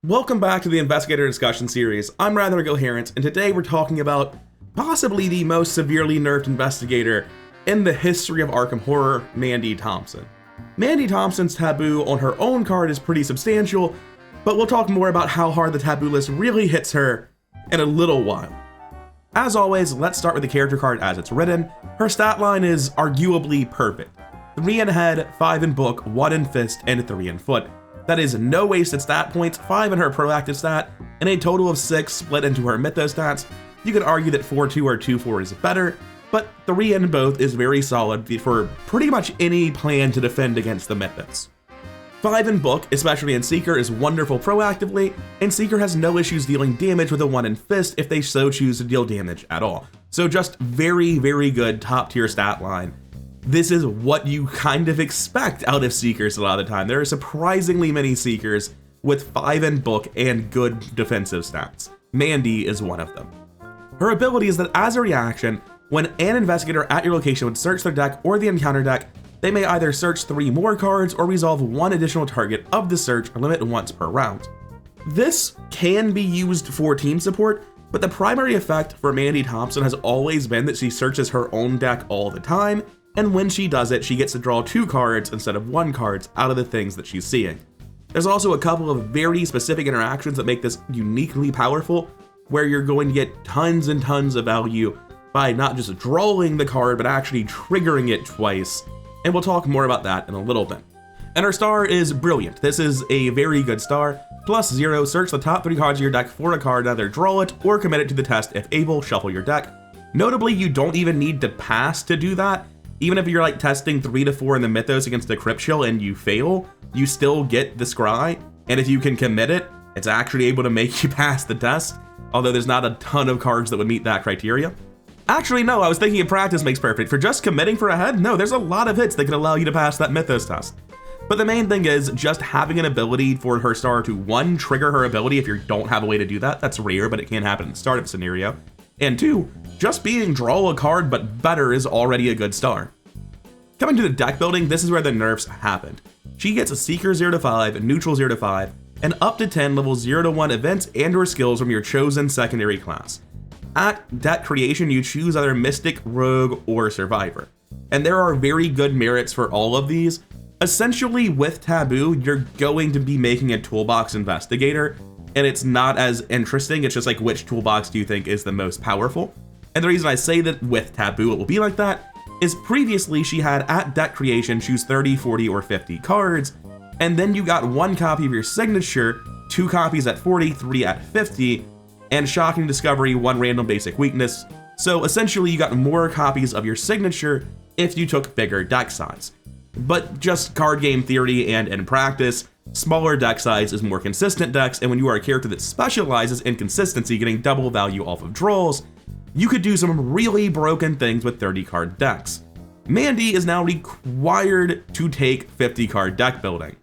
Welcome back to the Investigator discussion series. I'm rather Incoherent, and today we're talking about possibly the most severely nerfed investigator in the history of Arkham horror, Mandy Thompson. Mandy Thompson's taboo on her own card is pretty substantial, but we'll talk more about how hard the taboo list really hits her in a little while. As always, let's start with the character card as it's written. Her stat line is arguably perfect. 3 in head, 5 in book, 1 in fist, and 3 in foot. That is no wasted stat points, 5 in her proactive stat, and a total of 6 split into her mythos stats. You could argue that 4-2 or 2-4 is better, but 3 in both is very solid for pretty much any plan to defend against the mythos. 5 in book, especially in Seeker, is wonderful proactively, and Seeker has no issues dealing damage with a 1 in fist if they so choose to deal damage at all. So just very, very good top tier stat line. This is what you kind of expect out of Seekers a lot of the time. There are surprisingly many Seekers with 5 in book and good defensive stats. Mandy is one of them. Her ability is that as a reaction, when an investigator at your location would search their deck or the encounter deck, they may either search 3 more cards or resolve 1 additional target of the search limit once per round. This can be used for team support, but the primary effect for Mandy Thompson has always been that she searches her own deck all the time, and when she does it, she gets to draw 2 cards instead of 1 card out of the things that she's seeing. There's also a couple of very specific interactions that make this uniquely powerful, where you're going to get tons and tons of value by not just drawing the card, but actually triggering it twice, and we'll talk more about that in a little bit. And her star is brilliant. This is a very good star. +0, search the top 3 cards of your deck for a card, either draw it or commit it to the test. If able, shuffle your deck. Notably, you don't even need to pass to do that. Even if you're like testing 3 to 4 in the mythos against the crypt chill and you fail, you still get the scry. And if you can commit it, it's actually able to make you pass the test. Although there's not a ton of cards that would meet that criteria. Actually, no, I was thinking of practice makes perfect. For just committing for a head, no, there's a lot of hits that can allow you to pass that mythos test. But the main thing is just having an ability for her star to 1, trigger her ability if you don't have a way to do that. That's rare, but it can happen at the start of a scenario. And 2, just being draw a card but better is already a good star. Coming to the deck building, this is where the nerfs happened. She gets a Seeker 0 to 5, Neutral 0 to 5, and up to 10 level 0 to 1 events and or skills from your chosen secondary class. At deck creation, you choose either Mystic, Rogue, or Survivor. And there are very good merits for all of these. Essentially, with Taboo, you're going to be making a toolbox investigator, and it's not as interesting. It's just like, which toolbox do you think is the most powerful? And the reason I say that with Taboo it will be like that is previously she had at deck creation choose 30, 40, or 50 cards, and then you got 1 copy of your signature, 2 copies at 40, 3 at 50, and shocking discovery, 1 random basic weakness. So essentially you got more copies of your signature if you took bigger deck size. But just card game theory and in practice, smaller deck size is more consistent decks, and when you are a character that specializes in consistency, getting double value off of draws, you could do some really broken things with 30 card decks. Mandy is now required to take 50 card deck building.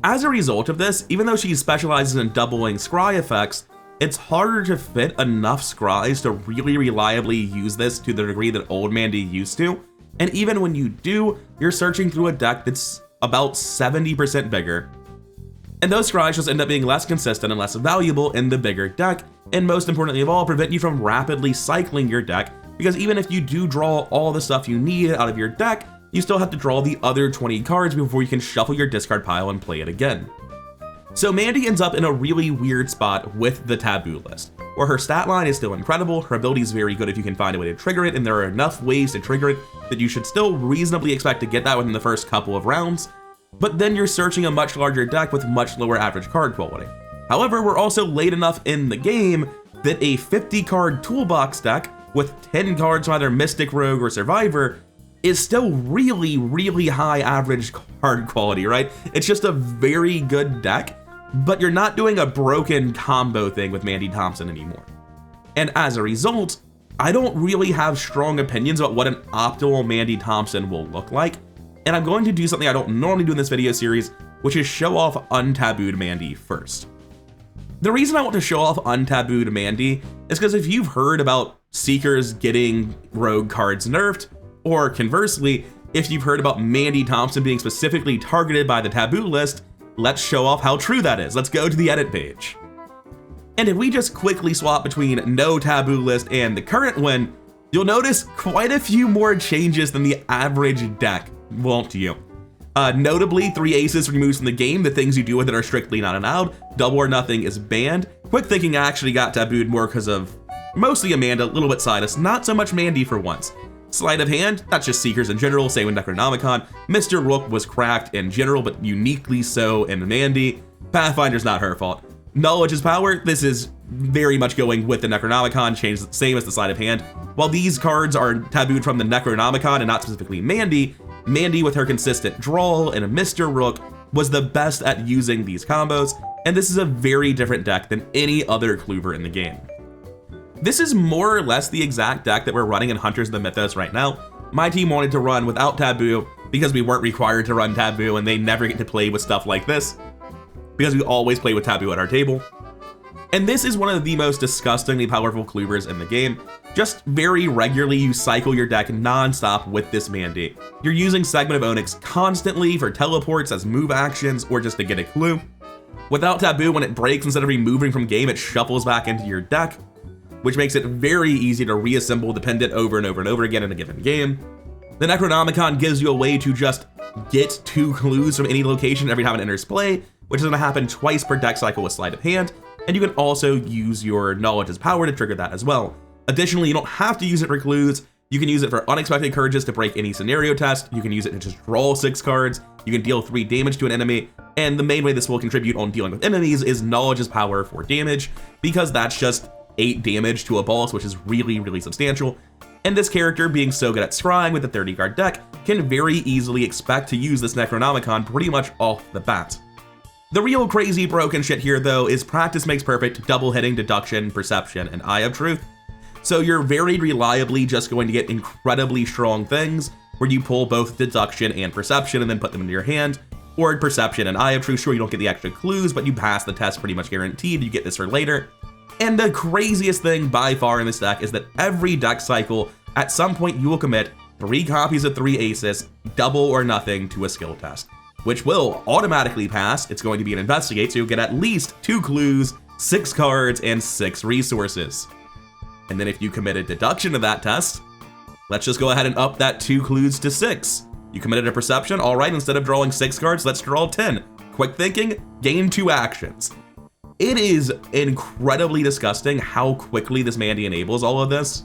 As a result of this, even though she specializes in doubling scry effects, it's harder to fit enough scries to really reliably use this to the degree that old Mandy used to. And even when you do, you're searching through a deck that's about 70% bigger. And those scries just end up being less consistent and less valuable in the bigger deck, and most importantly of all, prevent you from rapidly cycling your deck, because even if you do draw all the stuff you need out of your deck, you still have to draw the other 20 cards before you can shuffle your discard pile and play it again. So Mandy ends up in a really weird spot with the Taboo list, where her stat line is still incredible, her ability is very good if you can find a way to trigger it, and there are enough ways to trigger it that you should still reasonably expect to get that within the first couple of rounds, but then you're searching a much larger deck with much lower average card quality. However, we're also late enough in the game that a 50 card toolbox deck with 10 cards from either Mystic, Rogue, or Survivor is still really, really high average card quality, right? It's just a very good deck, but you're not doing a broken combo thing with Mandy Thompson anymore. And as a result, I don't really have strong opinions about what an optimal Mandy Thompson will look like, and I'm going to do something I don't normally do in this video series, which is show off Untabooed Mandy first. The reason I want to show off Untabooed Mandy is because if you've heard about Seekers getting rogue cards nerfed, or conversely, if you've heard about Mandy Thompson being specifically targeted by the Taboo list, let's show off how true that is. Let's go to the edit page. And if we just quickly swap between no taboo list and the current one, you'll notice quite a few more changes than the average deck, won't you? Notably, 3 aces removed from the game. The things you do with it are strictly not allowed. Double or nothing is banned. Quick thinking actually got tabooed more because of mostly Amanda, a little bit Silas, not so much Mandy for once. Sleight of hand, that's just Seekers in general, same with Necronomicon. Mr. Rook was cracked in general, but uniquely so in Mandy. Pathfinder's not her fault. Knowledge is power, this is very much going with the Necronomicon, changed same as the sleight of hand. While these cards are tabooed from the Necronomicon and not specifically Mandy, Mandy with her consistent drawl and a Mr. Rook was the best at using these combos, and this is a very different deck than any other Kluber in the game. This is more or less the exact deck that we're running in Hunters of the Mythos right now. My team wanted to run without Taboo because we weren't required to run Taboo, and they never get to play with stuff like this because we always play with Taboo at our table. And this is one of the most disgustingly powerful Klubers in the game. Just very regularly you cycle your deck non-stop with this Mandy. You're using Segment of Onyx constantly for teleports as move actions or just to get a clue. Without Taboo, when it breaks, instead of removing from game, it shuffles back into your deck, which makes it very easy to reassemble the pendant over and over and over again in a given game. The Necronomicon gives you a way to just get 2 clues from any location every time it enters play, which is going to happen twice per deck cycle with Sleight of Hand, and you can also use your Knowledge as Power to trigger that as well. Additionally, you don't have to use it for clues. You can use it for unexpected courages to break any scenario test. You can use it to just draw 6 cards. You can deal 3 damage to an enemy, and the main way this will contribute on dealing with enemies is Knowledge as Power for damage, because that's just 8 damage to a boss, which is really, really substantial. And this character, being so good at scrying with the 30 card deck, can very easily expect to use this Necronomicon pretty much off the bat. The real crazy broken shit here though is Practice Makes Perfect, double hitting Deduction, Perception, and Eye of Truth. So you're very reliably just going to get incredibly strong things where you pull both Deduction and Perception and then put them into your hand, or Perception and Eye of Truth. Sure, you don't get the extra clues, but you pass the test pretty much guaranteed. You get this for later. And the craziest thing by far in this deck is that every deck cycle, at some point you will commit 3 copies of 3 aces, double or nothing to a skill test, which will automatically pass. It's going to be an Investigate, so you'll get at least 2 clues, 6 cards, and 6 resources. And then if you committed Deduction to that test, let's just go ahead and up that 2 clues to 6. You committed a Perception, all right, instead of drawing 6 cards, let's draw 10. Quick thinking, gain 2 actions. It is incredibly disgusting how quickly this Mandy enables all of this.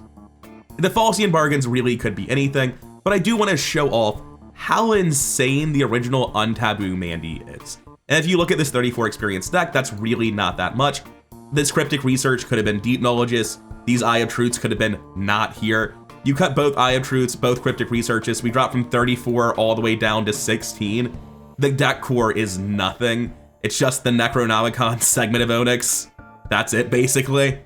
The Falsian bargains really could be anything, but I do want to show off how insane the original Untabooed Mandy is. And if you look at this 34 experience deck, that's really not that much. This Cryptic Research could have been Deep Knowledges. These Eye of Truths could have been not here. You cut both Eye of Truths, both Cryptic Researches. We dropped from 34 all the way down to 16. The deck core is nothing. It's just the Necronomicon Segment of Onyx. That's it, basically.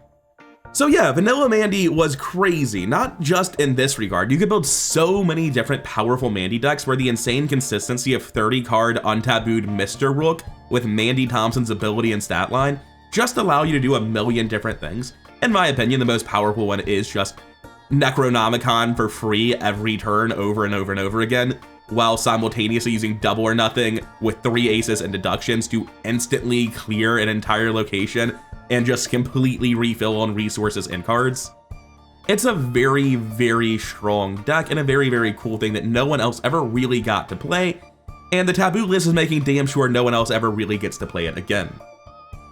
So yeah, Vanilla Mandy was crazy, not just in this regard. You could build so many different powerful Mandy decks where the insane consistency of 30 card untabooed Mr. Rook with Mandy Thompson's ability and stat line just allow you to do a million different things. In my opinion, the most powerful one is just Necronomicon for free every turn over and over and over again, while simultaneously using double or nothing with 3 aces and deductions to instantly clear an entire location and just completely refill on resources and cards. It's a very, very strong deck and a very, very cool thing that no one else ever really got to play, and the Taboo list is making damn sure no one else ever really gets to play it again.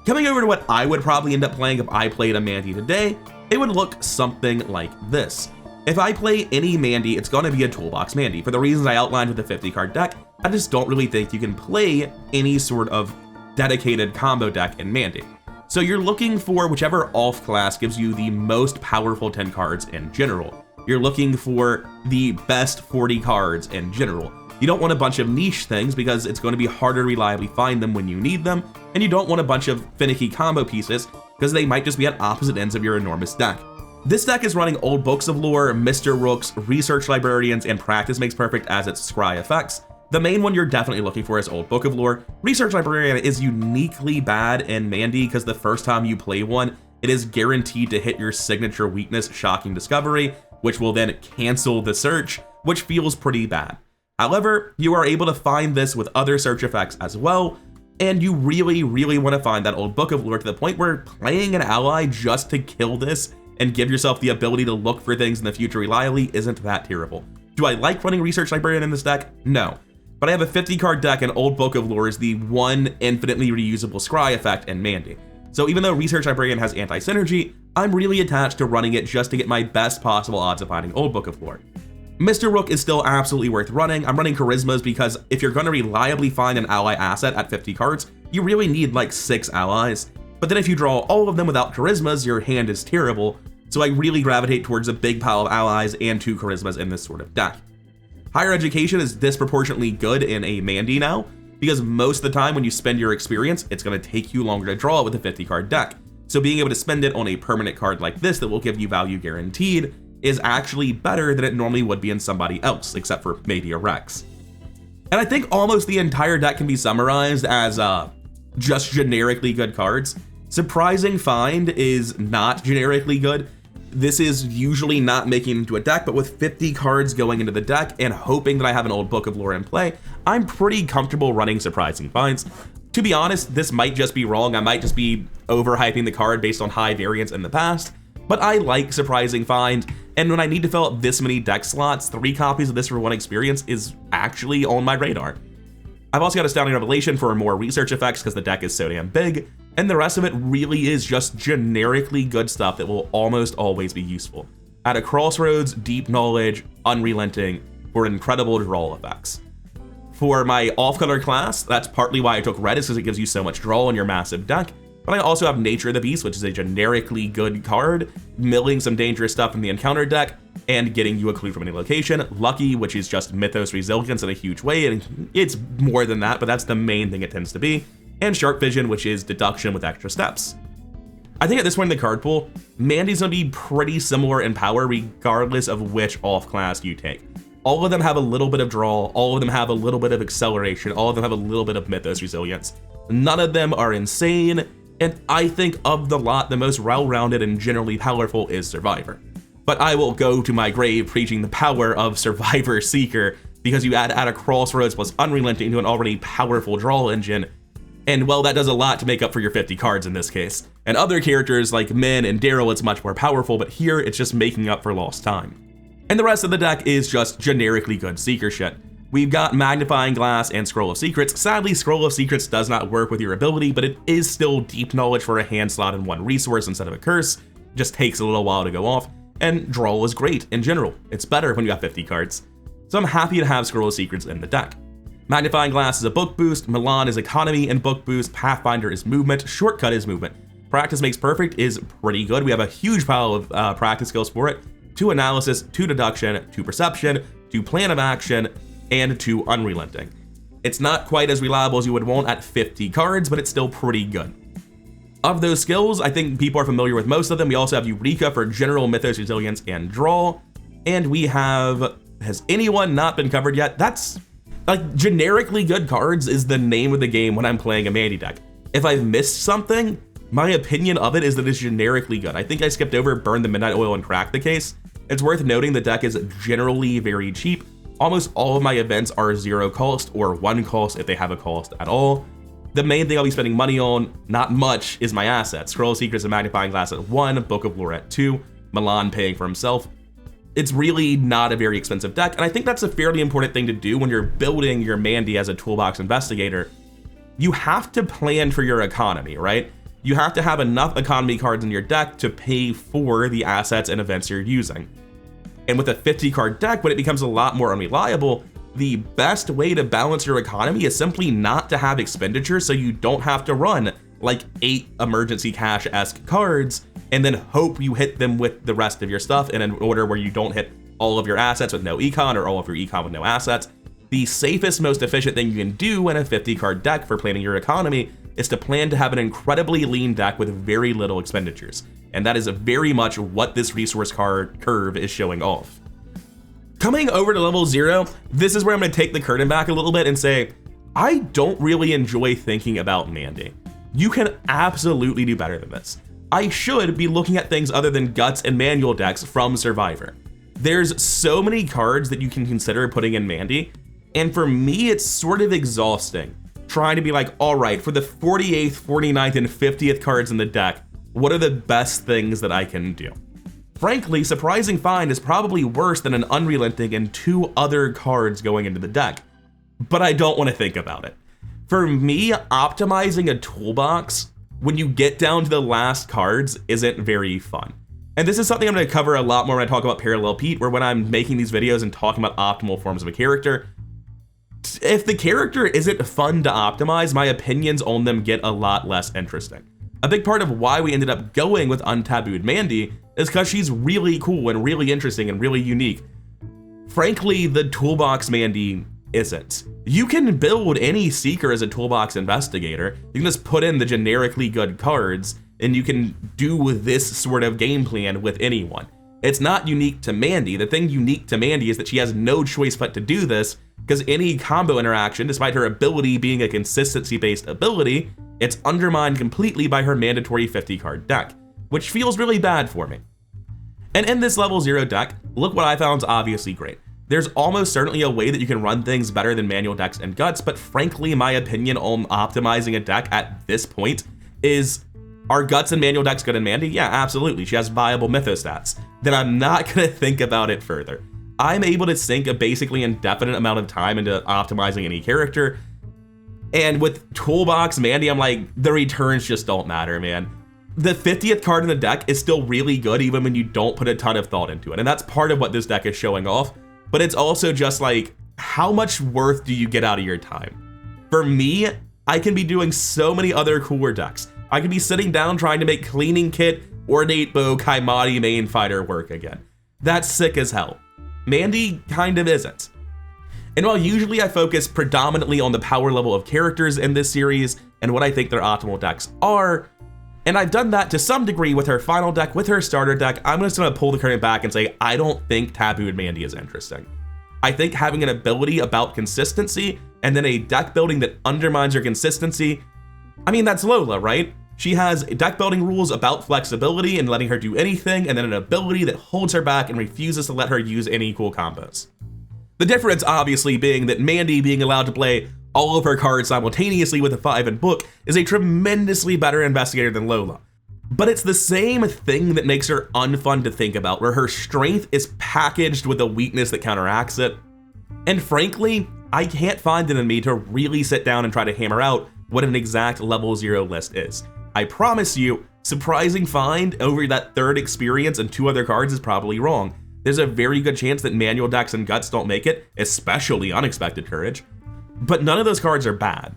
Coming over to what I would probably end up playing if I played a Mandy today, it would look something like this. If I play any Mandy, it's going to be a Toolbox Mandy. For the reasons I outlined with the 50 card deck, I just don't really think you can play any sort of dedicated combo deck in Mandy. So you're looking for whichever off class gives you the most powerful 10 cards in general. You're looking for the best 40 cards in general. You don't want a bunch of niche things because it's going to be harder to reliably find them when you need them, and you don't want a bunch of finicky combo pieces because they might just be at opposite ends of your enormous deck. This deck is running Old Books of Lore, Mr. Rooks, Research Librarians, and Practice Makes Perfect as its scry effects. The main one you're definitely looking for is Old Book of Lore. Research Librarian is uniquely bad in Mandy because the first time you play one, it is guaranteed to hit your signature weakness, Shocking Discovery, which will then cancel the search, which feels pretty bad. However, you are able to find this with other search effects as well, and you really, really want to find that old book of lore to the point where playing an ally just to kill this and give yourself the ability to look for things in the future reliably isn't that terrible. Do I like running Research Librarian in this deck? No. But I have a 50 card deck and Old Book of Lore is the one infinitely reusable scry effect in Mandy. So even though Research Librarian has anti-synergy, I'm really attached to running it just to get my best possible odds of finding Old Book of Lore. Mr. Rook is still absolutely worth running. I'm running Charismas because if you're going to reliably find an ally asset at 50 cards, you really need like 6 allies. But then if you draw all of them without Charismas, your hand is terrible. So I really gravitate towards a big pile of allies and 2 Charismas in this sort of deck. Higher Education is disproportionately good in a Mandy now, because most of the time when you spend your experience, it's going to take you longer to draw it with a 50 card deck. So being able to spend it on a permanent card like this that will give you value guaranteed is actually better than it normally would be in somebody else, except for maybe a Rex. And I think almost the entire deck can be summarized as just generically good cards. Surprising Find is not generically good. This is usually not making it into a deck, but with 50 cards going into the deck and hoping that I have an Old Book of Lore in play, I'm pretty comfortable running Surprising Finds. To be honest, this might just be wrong. I might just be overhyping the card based on high variance in the past, but I like Surprising Find, and when I need to fill up this many deck slots, 3 copies of this for 1 experience is actually on my radar. I've also got Astounding Revelation for more research effects because the deck is so damn big, and the rest of it really is just generically good stuff that will almost always be useful. At a Crossroads, Deep Knowledge, Unrelenting for incredible draw effects. For my off-color class, that's partly why I took red, is because it gives you so much draw in your massive deck, but I also have Nature of the Beast, which is a generically good card, milling some dangerous stuff in the encounter deck, and getting you a clue from any location. Lucky, which is just Mythos Resilience in a huge way, and it's more than that, but that's the main thing it tends to be. And Sharp Vision, which is deduction with extra steps. I think at this point in the card pool, Mandy's gonna be pretty similar in power regardless of which off class you take. All of them have a little bit of draw, all of them have a little bit of acceleration, all of them have a little bit of Mythos Resilience. None of them are insane, and I think of the lot, the most well-rounded and generally powerful is Survivor. But I will go to my grave preaching the power of Survivor Seeker, because you add a Crossroads plus Unrelenting to an already powerful draw engine, and well, that does a lot to make up for your 50 cards in this case. And other characters like Min and Daryl, it's much more powerful, but here it's just making up for lost time. And the rest of the deck is just generically good Seeker shit. We've got Magnifying Glass and Scroll of Secrets. Sadly, Scroll of Secrets does not work with your ability, but it is still Deep Knowledge for a hand slot and 1 resource instead of a curse. Just takes a little while to go off. And Draw is great in general. It's better when you have 50 cards. So I'm happy to have Scroll of Secrets in the deck. Magnifying Glass is a book boost, Milan is economy and book boost, Pathfinder is movement, Shortcut is movement. Practice Makes Perfect is pretty good. We have a huge pile of practice skills for it. 2 analysis, 2 deduction, 2 perception, 2 plan of action, and 2 unrelenting. It's not quite as reliable as you would want at 50 cards, but it's still pretty good. Of those skills, I think people are familiar with most of them. We also have Eureka for general Mythos Resilience and draw. And we have, has anyone not been covered yet? That's like generically good cards is the name of the game when I'm playing a Mandy deck. If I've missed something, my opinion of it is that it's generically good. I think I skipped over Burn the Midnight Oil and Crack the Case. It's worth noting the deck is generally very cheap. Almost all of my events are 0 cost or 1 cost if they have a cost at all. The main thing I'll be spending money on, not much, is my assets. Scroll of Secrets and Magnifying Glass at 1, Book of Lore at 2, Milan paying for himself. It's really not a very expensive deck, and I think that's a fairly important thing to do when you're building your Mandy as a toolbox investigator. You have to plan for your economy, right? You have to have enough economy cards in your deck to pay for the assets and events you're using. And with a 50 card deck, when it becomes a lot more unreliable, the best way to balance your economy is simply not to have expenditures so you don't have to run like 8 emergency cash-esque cards and then hope you hit them with the rest of your stuff in an order where you don't hit all of your assets with no econ or all of your econ with no assets. The safest, most efficient thing you can do in a 50 card deck for planning your economy is to plan to have an incredibly lean deck with very little expenditures. And that is very much what this resource card curve is showing off. Coming over to level 0, this is where I'm going to take the curtain back a little bit and say, I don't really enjoy thinking about Mandy. You can absolutely do better than this. I should be looking at things other than guts and manual decks from Survivor. There's so many cards that you can consider putting in Mandy, and for me, it's sort of exhausting trying to be like, all right, for the 48th, 49th, and 50th cards in the deck, what are the best things that I can do? Frankly, Surprising Find is probably worse than an Unrelenting and 2 other cards going into the deck, but I don't want to think about it. For me, optimizing a toolbox when you get down to the last cards isn't very fun. And this is something I'm going to cover a lot more when I talk about Parallel Pete, where when I'm making these videos and talking about optimal forms of a character, if the character isn't fun to optimize, my opinions on them get a lot less interesting. A big part of why we ended up going with Untabooed Mandy is because she's really cool and really interesting and really unique. Frankly, the Toolbox Mandy isn't. You can build any Seeker as a Toolbox Investigator. You can just put in the generically good cards, and you can do this sort of game plan with anyone. It's not unique to Mandy. The thing unique to Mandy is that she has no choice but to do this, because any combo interaction, despite her ability being a consistency-based ability, it's undermined completely by her mandatory 50-card deck, which feels really bad for me. And in this level 0 deck, look what I found is obviously great. There's almost certainly a way that you can run things better than manual decks and guts, but frankly, my opinion on optimizing a deck at this point is, are guts and manual decks good in Mandy? Yeah, absolutely. She has viable mythos stats. Then I'm not gonna think about it further. I'm able to sink a basically indefinite amount of time into optimizing any character. And with Toolbox Mandy, I'm like, the returns just don't matter, man. The 50th card in the deck is still really good even when you don't put a ton of thought into it. And that's part of what this deck is showing off. But it's also just like, how much worth do you get out of your time? For me, I can be doing so many other cooler decks. I could be sitting down trying to make Cleaning Kit, Ornate Bow, Kaimati main fighter work again. That's sick as hell. Mandy kind of isn't. And while usually I focus predominantly on the power level of characters in this series and what I think their optimal decks are, and I've done that to some degree with her final deck, with her starter deck, I'm just gonna pull the curtain back and say, I don't think Tabooed Mandy is interesting. I think having an ability about consistency and then a deck building that undermines her consistency, I mean, that's Lola, right? She has deck building rules about flexibility and letting her do anything, and then an ability that holds her back and refuses to let her use any cool combos. The difference obviously being that Mandy being allowed to play all of her cards simultaneously with a 5 and book is a tremendously better investigator than Lola. But it's the same thing that makes her unfun to think about, where her strength is packaged with a weakness that counteracts it. And frankly, I can't find it in me to really sit down and try to hammer out what an exact level 0 list is. I promise you, Surprising Find over that 3rd experience and 2 other cards is probably wrong. There's a very good chance that manual decks and guts don't make it, especially Unexpected Courage. But none of those cards are bad.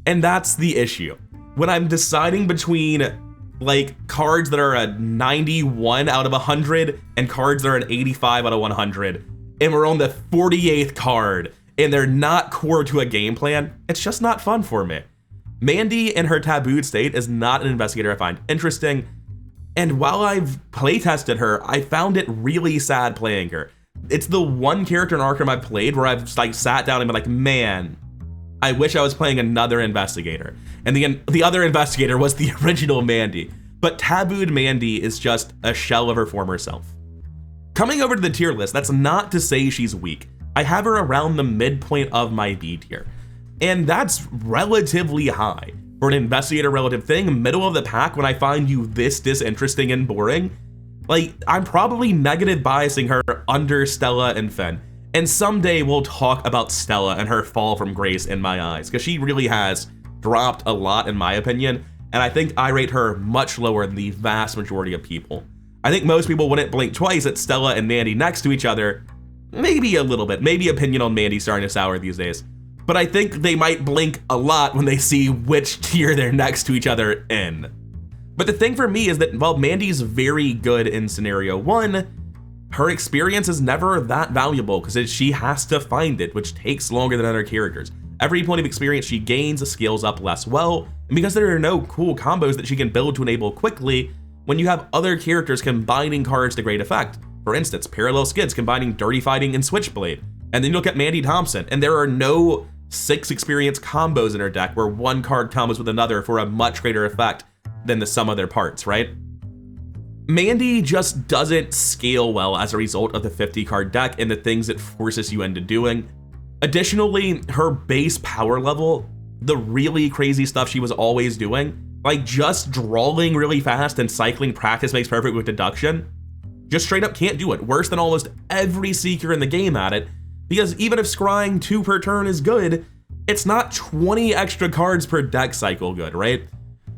And that's the issue. When I'm deciding between like cards that are a 91 out of 100 and cards that are an 85 out of 100, and we're on the 48th card and they're not core to a game plan, it's just not fun for me. Mandy in her tabooed state is not an investigator I find interesting, and while I've playtested her, I found it really sad playing her. It's the one character in Arkham I've played where I've like sat down and been like, man, I wish I was playing another investigator. And the other investigator was the original Mandy, but Tabooed Mandy is just a shell of her former self. Coming over to the tier list, that's not to say she's weak. I have her around the midpoint of my B tier. And that's relatively high. For an investigator relative thing, middle of the pack when I find you this disinteresting and boring, like, I'm probably negative biasing her under Stella and Fen. And someday we'll talk about Stella and her fall from grace in my eyes, because she really has dropped a lot in my opinion, and I think I rate her much lower than the vast majority of people. I think most people wouldn't blink twice at Stella and Mandy next to each other. Maybe a little bit, maybe opinion on Mandy starting to sour these days. But I think they might blink a lot when they see which tier they're next to each other in. But the thing for me is that while Mandy's very good in scenario 1, her experience is never that valuable because she has to find it, which takes longer than other characters. Every point of experience she gains scales up less well, and because there are no cool combos that she can build to enable quickly, when you have other characters combining cards to great effect, for instance, Parallel Skids combining Dirty Fighting and Switchblade, and then you look at Mandy Thompson, and there are no 6 experience combos in her deck where one card combos with another for a much greater effect than the sum of their parts, right? Mandy just doesn't scale well as a result of the 50 card deck and the things it forces you into doing. Additionally, her base power level the really crazy stuff she was always doing, like just drawing really fast and cycling practice makes perfect with deduction, just straight up can't do it. Worse than almost every Seeker in the game at it, because even if scrying 2 per turn is good, it's not 20 extra cards per deck cycle good, right?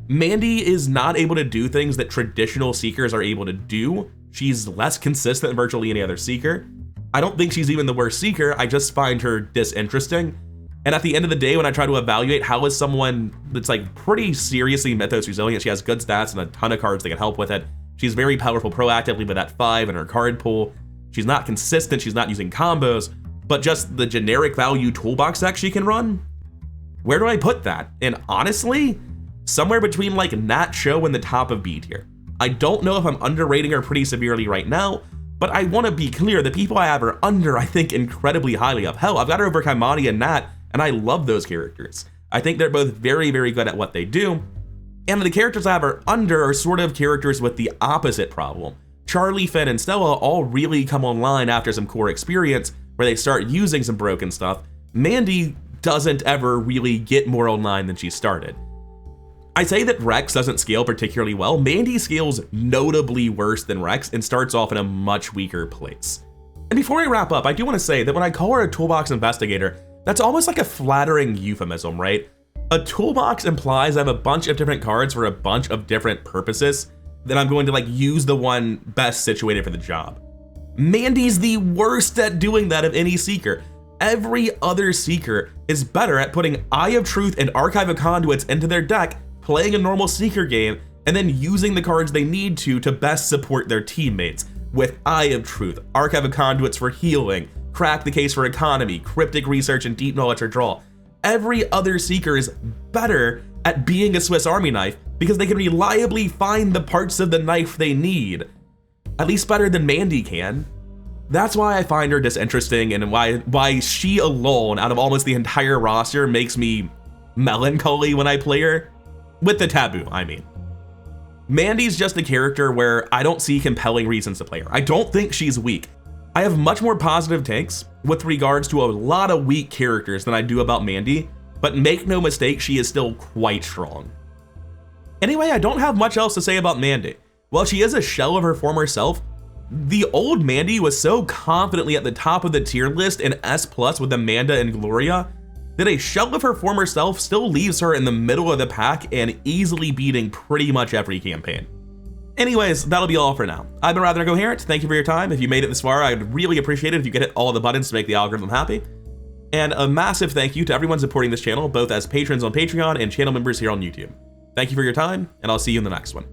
Mandy is not able to do things that traditional Seekers are able to do. She's less consistent than virtually any other Seeker. I don't think she's even the worst Seeker, I just find her disinteresting. And at the end of the day, when I try to evaluate how is someone that's like pretty seriously Mythos resilient, she has good stats and a ton of cards that can help with it. She's very powerful proactively with that 5 in her card pool. She's not consistent, she's not using combos, but just the generic value toolbox deck she can run. Where do I put that? And honestly, somewhere between like Nat Show and the top of B tier. I don't know if I'm underrating her pretty severely right now, but I want to be clear, the people I have her under, I think incredibly highly of. Hell, I've got her over Kaimani and Nat, and I love those characters. I think they're both very, very good at what they do. And the characters I have her under are sort of characters with the opposite problem. Charlie, Finn, and Stella all really come online after some core experience where they start using some broken stuff. Mandy doesn't ever really get more online than she started. I say that Rex doesn't scale particularly well. Mandy scales notably worse than Rex and starts off in a much weaker place. And before I wrap up, I do want to say that when I call her a toolbox investigator, that's almost like a flattering euphemism, right? A toolbox implies I have a bunch of different cards for a bunch of different purposes, then I'm going to like use the one best situated for the job. Mandy's the worst at doing that of any Seeker. Every other Seeker is better at putting Eye of Truth and Archive of Conduits into their deck, playing a normal Seeker game, and then using the cards they need to best support their teammates, with Eye of Truth, Archive of Conduits for healing, Crack the Case for economy, Cryptic Research, and Deep Knowledge for draw. Every other Seeker is better at being a Swiss Army knife because they can reliably find the parts of the knife they need. At least better than Mandy can. That's why I find her disinteresting, and why she alone out of almost the entire roster makes me melancholy when I play her. With the taboo, I mean. Mandy's just a character where I don't see compelling reasons to play her. I don't think she's weak. I have much more positive takes with regards to a lot of weak characters than I do about Mandy, but make no mistake, she is still quite strong. Anyway, I don't have much else to say about Mandy. While she is a shell of her former self, the old Mandy was so confidently at the top of the tier list in S+ with Amanda and Gloria that a shell of her former self still leaves her in the middle of the pack and easily beating pretty much every campaign. Anyways, that'll be all for now. I've been Rather Incoherent. Thank you for your time. If you made it this far, I'd really appreciate it if you could hit all the buttons to make the algorithm happy. And a massive thank you to everyone supporting this channel, both as patrons on Patreon and channel members here on YouTube. Thank you for your time, and I'll see you in the next one.